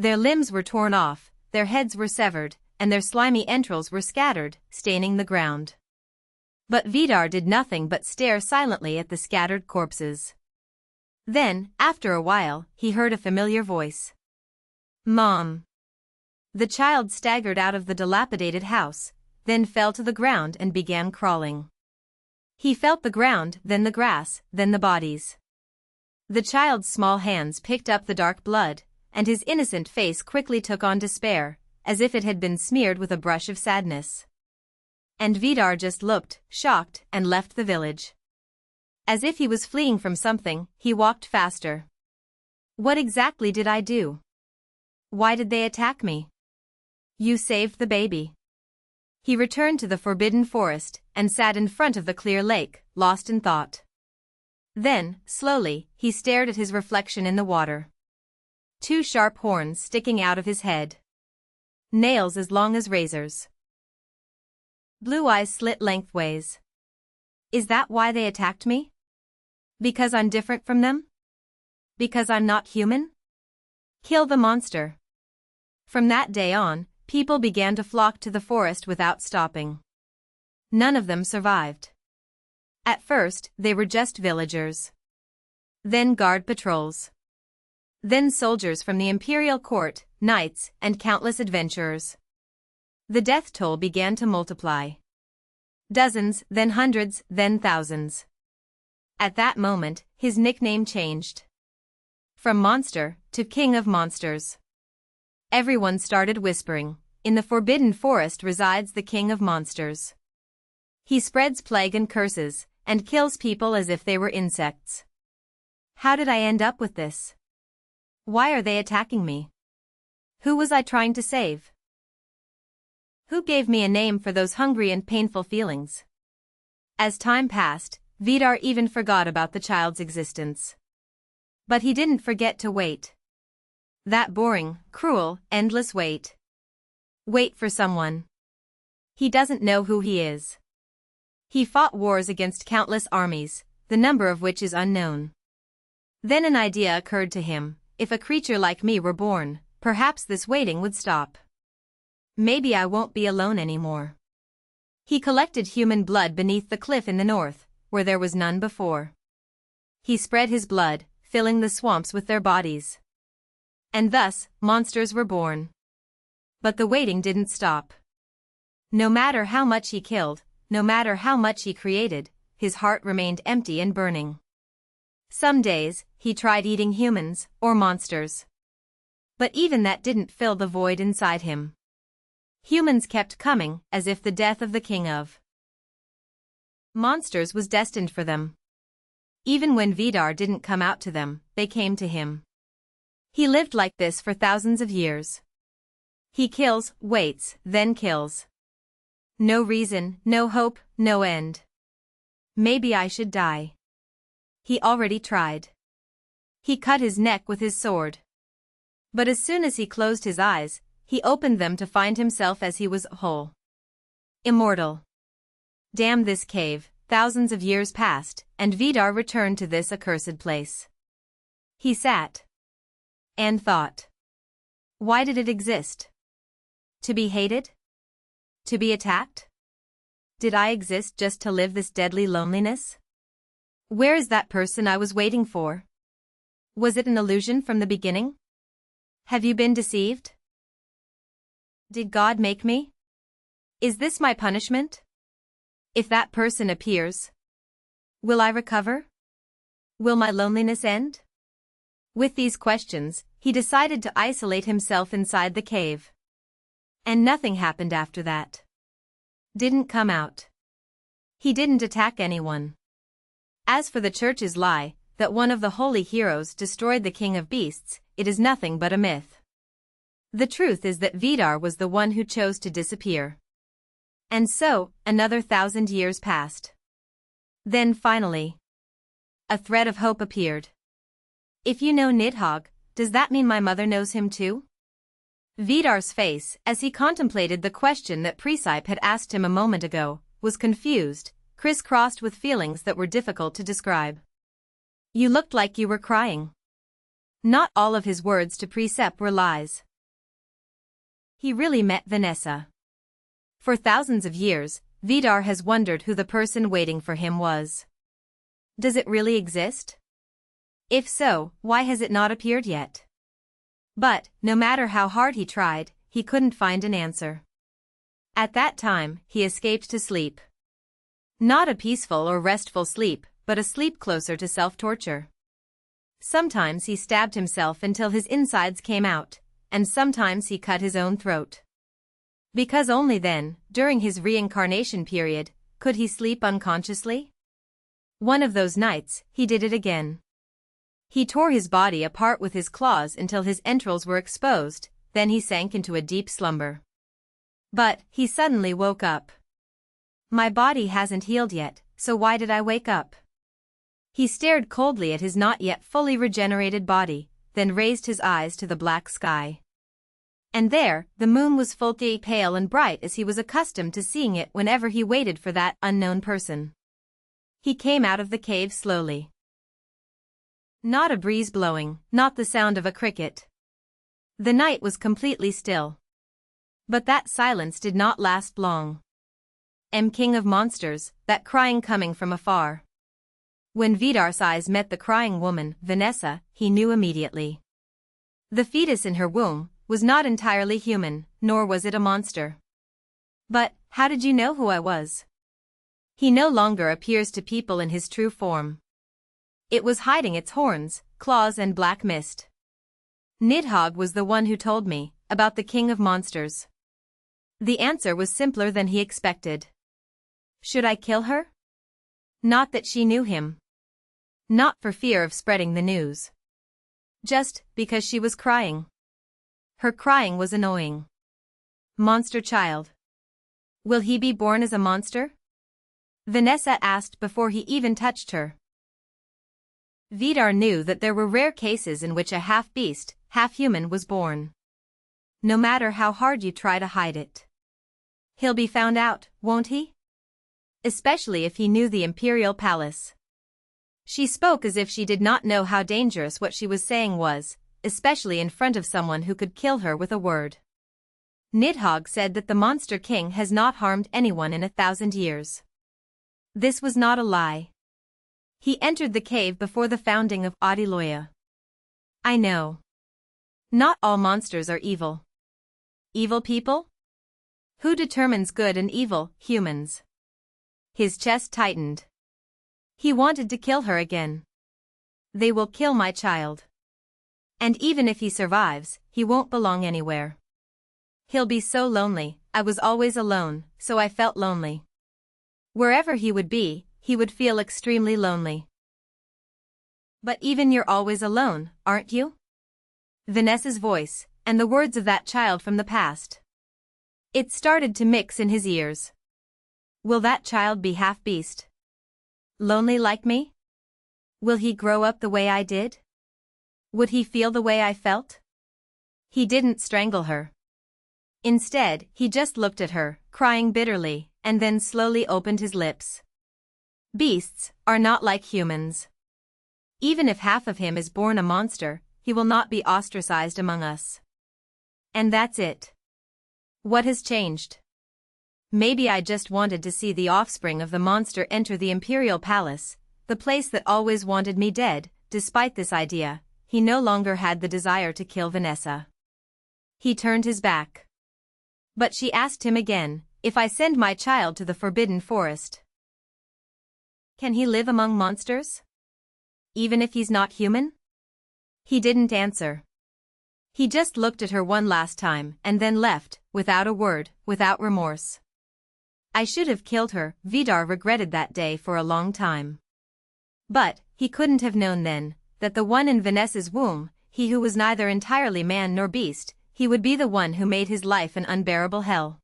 Their limbs were torn off, their heads were severed, and their slimy entrails were scattered, staining the ground. But Vidar did nothing but stare silently at the scattered corpses. Then, after a while, he heard a familiar voice. "Mom." The child staggered out of the dilapidated house, then fell to the ground and began crawling. He felt the ground, then the grass, then the bodies. The child's small hands picked up the dark blood, and his innocent face quickly took on despair, as if it had been smeared with a brush of sadness. And Vidar just looked, shocked, and left the village. As if he was fleeing from something, he walked faster. What exactly did I do? Why did they attack me? You saved the baby. He returned to the forbidden forest, and sat in front of the clear lake, lost in thought. Then, slowly, he stared at his reflection in the water. 2 sharp horns sticking out of his head. Nails as long as razors. Blue eyes slit lengthways. Is that why they attacked me? Because I'm different from them? Because I'm not human? Kill the monster. From that day on, people began to flock to the forest without stopping. None of them survived. At first, they were just villagers. Then guard patrols. Then soldiers from the imperial court, knights, and countless adventurers. The death toll began to multiply. Dozens, then hundreds, then thousands. At that moment, his nickname changed. From monster to king of monsters. Everyone started whispering, "In the forbidden forest resides the king of monsters. He spreads plague and curses, and kills people as if they were insects. How did I end up with this? Why are they attacking me? Who was I trying to save? Who gave me a name for those hungry and painful feelings?" As time passed, Vidar even forgot about the child's existence. But he didn't forget to wait. That boring, cruel, endless wait. Wait for someone. He doesn't know who he is. He fought wars against countless armies, the number of which is unknown. Then an idea occurred to him: if a creature like me were born, perhaps this waiting would stop. Maybe I won't be alone anymore. He collected human blood beneath the cliff in the north, where there was none before. He spread his blood, filling the swamps with their bodies. And thus, monsters were born. But the waiting didn't stop. No matter how much he killed, no matter how much he created, his heart remained empty and burning. Some days, he tried eating humans, or monsters. But even that didn't fill the void inside him. Humans kept coming, as if the death of the king of monsters was destined for them. Even when Vidar didn't come out to them, they came to him. He lived like this for thousands of years. He kills, waits, then kills. No reason, no hope, no end. Maybe I should die. He already tried. He cut his neck with his sword. But as soon as he closed his eyes, he opened them to find himself as he was, whole. Immortal. Damn this cave, thousands of years passed, and Vidar returned to this accursed place. He sat. And thought. Why did it exist? To be hated? To be attacked? Did I exist just to live this deadly loneliness? Where is that person I was waiting for? Was it an illusion from the beginning? Have you been deceived? Did God make me? Is this my punishment? If that person appears, will I recover? Will my loneliness end? With these questions, he decided to isolate himself inside the cave. And nothing happened after that. Didn't come out. He didn't attack anyone. As for the church's lie, that one of the holy heroes destroyed the king of beasts, it is nothing but a myth. The truth is that Vidar was the one who chose to disappear. And so, another 1,000 years passed. Then finally, a thread of hope appeared. If you know Nidhogg, does that mean my mother knows him too? Vidar's face, as he contemplated the question that Presepe had asked him a moment ago, was confused, crisscrossed with feelings that were difficult to describe. You looked like you were crying. Not all of his words to Presepe were lies. He really met Vanessa. For thousands of years, Vidar has wondered who the person waiting for him was. Does it really exist? If so, why has it not appeared yet? But, no matter how hard he tried, he couldn't find an answer. At that time, he escaped to sleep. Not a peaceful or restful sleep, but a sleep closer to self-torture. Sometimes he stabbed himself until his insides came out, and sometimes he cut his own throat. Because only then, during his reincarnation period, could he sleep unconsciously? One of those nights, he did it again. He tore his body apart with his claws until his entrails were exposed, then he sank into a deep slumber. But, he suddenly woke up. My body hasn't healed yet, so why did I wake up? He stared coldly at his not yet fully regenerated body, then raised his eyes to the black sky. And there, the moon was fully pale and bright as he was accustomed to seeing it whenever he waited for that unknown person. He came out of the cave slowly. Not a breeze blowing, not the sound of a cricket. The night was completely still. But that silence did not last long. King of monsters, that crying coming from afar. When Vidar's eyes met the crying woman, Vanessa, he knew immediately. The fetus in her womb was not entirely human, nor was it a monster. But, how did you know who I was? He no longer appears to people in his true form. It was hiding its horns, claws and black mist. Nidhogg was the one who told me about the king of monsters. The answer was simpler than he expected. Should I kill her? Not that she knew him. Not for fear of spreading the news. Just because she was crying. Her crying was annoying. Monster child. Will he be born as a monster? Vanessa asked before he even touched her. Vidar knew that there were rare cases in which a half-beast, half-human was born. No matter how hard you try to hide it. He'll be found out, won't he? Especially if he knew the imperial palace. She spoke as if she did not know how dangerous what she was saying was, especially in front of someone who could kill her with a word. Nidhogg said that the Monster King has not harmed anyone in 1,000 years. This was not a lie. He entered the cave before the founding of Audiobook. I know. Not all monsters are evil. Evil people? Who determines good and evil? Humans. His chest tightened. He wanted to kill her again. They will kill my child. And even if he survives, he won't belong anywhere. He'll be so lonely. I was always alone, so I felt lonely. Wherever he would be, he would feel extremely lonely. But even you're always alone, aren't you? Vanessa's voice, and the words of that child from the past. It started to mix in his ears. Will that child be half-beast? Lonely like me? Will he grow up the way I did? Would he feel the way I felt? He didn't strangle her. Instead, he just looked at her, crying bitterly, and then slowly opened his lips. Beasts are not like humans. Even if half of him is born a monster, he will not be ostracized among us. And that's it. What has changed? Maybe I just wanted to see the offspring of the monster enter the imperial palace, the place that always wanted me dead. Despite this idea, he no longer had the desire to kill Vanessa. He turned his back. But she asked him again, if I send my child to the forbidden forest, can he live among monsters? Even if he's not human? He didn't answer. He just looked at her one last time and then left, without a word, without remorse. I should have killed her, Vidar regretted that day for a long time. But, he couldn't have known then, that the one in Vanessa's womb, he who was neither entirely man nor beast, he would be the one who made his life an unbearable hell.